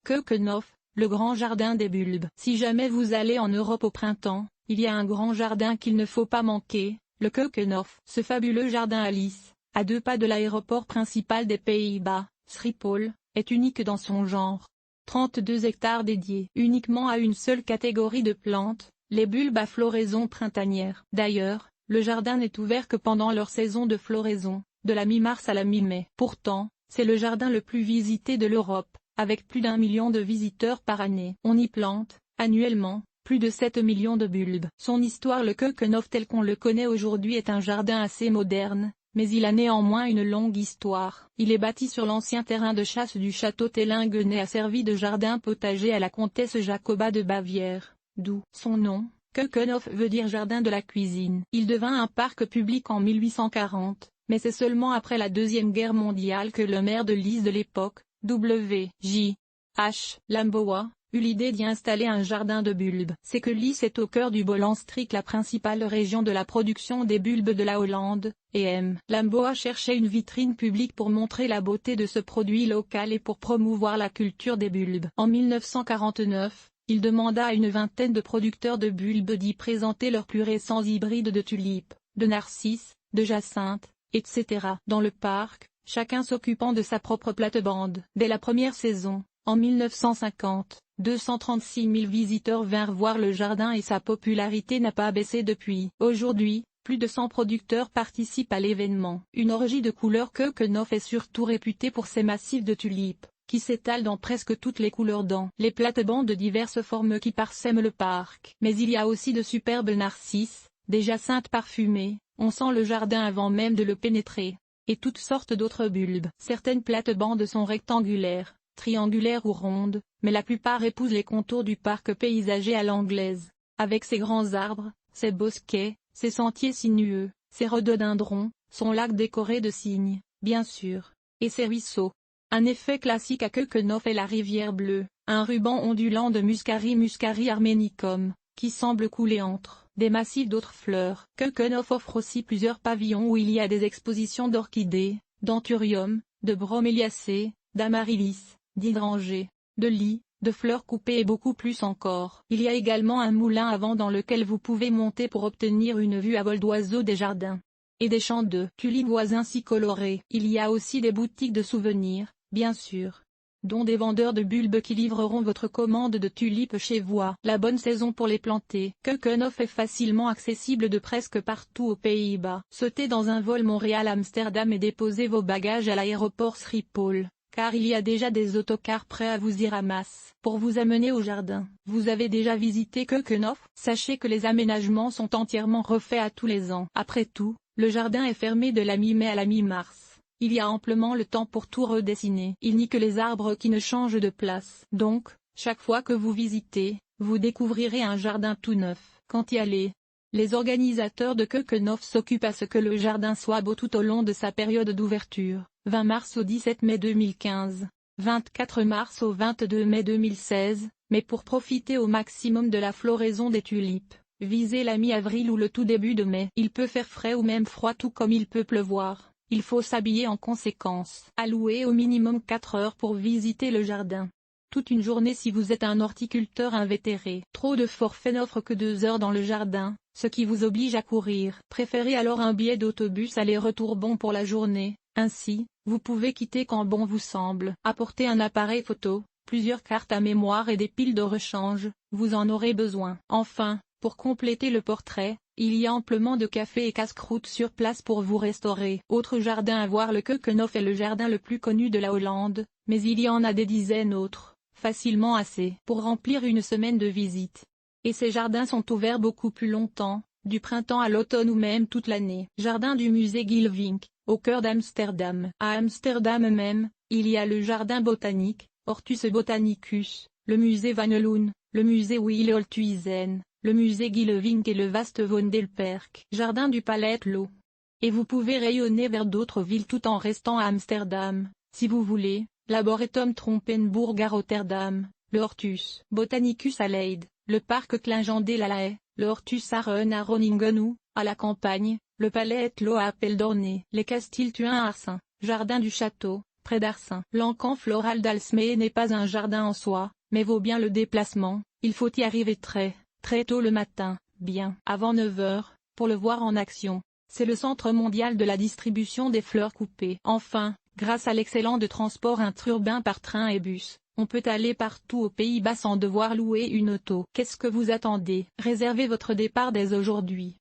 Keukenhof, le grand jardin des bulbes. Si jamais vous allez en Europe au printemps, il y a un grand jardin qu'il ne faut pas manquer, le Keukenhof. Ce fabuleux jardin à Lisse, à 2 pas de l'aéroport principal des Pays-Bas, Schiphol, est unique dans son genre. 32 hectares dédiés uniquement à une seule catégorie de plantes, les bulbes à floraison printanière. D'ailleurs, le jardin n'est ouvert que pendant leur saison de floraison, de la mi-mars à la mi-mai. Pourtant, c'est le jardin le plus visité de l'Europe, avec plus d'1 million de visiteurs par année. On y plante, annuellement, plus de 7 millions de bulbes. Son histoire. Le Keukenhof tel qu'on le connaît aujourd'hui est un jardin assez moderne, mais il a néanmoins une longue histoire. Il est bâti sur l'ancien terrain de chasse du château Tellingen et a servi de jardin potager à la comtesse Jacoba de Bavière, d'où son nom. Keukenhof veut dire jardin de la cuisine. Il devint un parc public en 1840, mais c'est seulement après la Deuxième Guerre mondiale que le maire de Lisse de l'époque, W.J. H. Lamboa, eut l'idée d'y installer un jardin de bulbes. C'est que Lisse est au cœur du Bollenstreek, la principale région de la production des bulbes de la Hollande, et M. Lamboa cherchait une vitrine publique pour montrer la beauté de ce produit local et pour promouvoir la culture des bulbes. En 1949, il demanda à une vingtaine de producteurs de bulbes d'y présenter leurs plus récents hybrides de tulipes, de narcisses, de jacinthes, etc. dans le parc, chacun s'occupant de sa propre plate-bande. Dès la première saison, en 1950, 236 000 visiteurs vinrent voir le jardin et sa popularité n'a pas baissé depuis. Aujourd'hui, plus de 100 producteurs participent à l'événement. Une orgie de couleurs. Keukenhof est surtout réputé pour ses massifs de tulipes, qui s'étalent dans presque toutes les couleurs dans les plates-bandes de diverses formes qui parsèment le parc. Mais il y a aussi de superbes narcisses, des jacinthes parfumées, on sent le jardin avant même de le pénétrer, et toutes sortes d'autres bulbes. Certaines plates-bandes sont rectangulaires, triangulaires ou rondes, mais la plupart épousent les contours du parc paysager à l'anglaise, avec ses grands arbres, ses bosquets, ses sentiers sinueux, ses rhododendrons, son lac décoré de cygnes, bien sûr, et ses ruisseaux. Un effet classique à Keukenhof est la rivière bleue, un ruban ondulant de Muscari armenicum, qui semble couler entre des massifs d'autres fleurs. Keukenhof offre aussi plusieurs pavillons où il y a des expositions d'orchidées, d'anthurium, de broméliacées, d'amaryllis, d'hydrangées, de lys, de fleurs coupées et beaucoup plus encore. Il y a également un moulin à vent dans lequel vous pouvez monter pour obtenir une vue à vol d'oiseau des jardins et des champs de tulipes voisins si colorés. Il y a aussi des boutiques de souvenirs, bien sûr, dont des vendeurs de bulbes qui livreront votre commande de tulipes chez vous à la bonne saison pour les planter. Keukenhof est facilement accessible de presque partout aux Pays-Bas. Sautez dans un vol Montréal-Amsterdam et déposez vos bagages à l'aéroport Schiphol, car il y a déjà des autocars prêts à vous y ramasser pour vous amener au jardin. Vous avez déjà visité Keukenhof? Sachez que les aménagements sont entièrement refaits à tous les ans. Après tout, le jardin est fermé de la mi-mai à la mi-mars. Il y a amplement le temps pour tout redessiner. Il n'y que les arbres qui ne changent de place. Donc, chaque fois que vous visitez, vous découvrirez un jardin tout neuf. Quand y aller, les organisateurs de Keukenhof s'occupent à ce que le jardin soit beau tout au long de sa période d'ouverture, 20 mars au 17 mai 2015, 24 mars au 22 mai 2016, mais pour profiter au maximum de la floraison des tulipes, visez la mi-avril ou le tout début de mai. Il peut faire frais ou même froid tout comme il peut pleuvoir. Il faut s'habiller en conséquence. Allouez au minimum 4 heures pour visiter le jardin. Toute une journée si vous êtes un horticulteur invétéré. Trop de forfaits n'offrent que 2 heures dans le jardin, ce qui vous oblige à courir. Préférez alors un billet d'autobus aller-retour bon pour la journée, ainsi, vous pouvez quitter quand bon vous semble. Apportez un appareil photo, plusieurs cartes à mémoire et des piles de rechange, vous en aurez besoin. Enfin, pour compléter le portrait, il y a amplement de café et casse-croûte sur place pour vous restaurer. Autre jardin à voir. Le Keukenhof est le jardin le plus connu de la Hollande, mais il y en a des dizaines d'autres, facilement assez pour remplir une semaine de visite. Et ces jardins sont ouverts beaucoup plus longtemps, du printemps à l'automne ou même toute l'année. Jardin du musée Gilvink, au cœur d'Amsterdam. À Amsterdam même, il y a le jardin botanique, Hortus Botanicus, le musée Van Loon, le musée Wille-Holthuizen, le musée Gilvink et le vaste Vondelpark. Jardin du Palais Tlot. Et vous pouvez rayonner vers d'autres villes tout en restant à Amsterdam, si vous voulez, l'Arboretum Trompenburg à Rotterdam, le Hortus Botanicus à Leyde, le parc Klingendeel à La Haye, le Hortus Arren à Groningen ou, à la campagne, le Palais Tlot à Apeldoorn, les Castiltuin à Arsens. Jardin du Château, près d'Arcin. L'encan floral d'Alsmée n'est pas un jardin en soi, mais vaut bien le déplacement. Il faut y arriver très tôt le matin, bien avant 9 heures, pour le voir en action. C'est le centre mondial de la distribution des fleurs coupées. Enfin, grâce à l'excellent de transport interurbain par train et bus, on peut aller partout aux Pays-Bas sans devoir louer une auto. Qu'est-ce que vous attendez? Réservez votre départ dès aujourd'hui.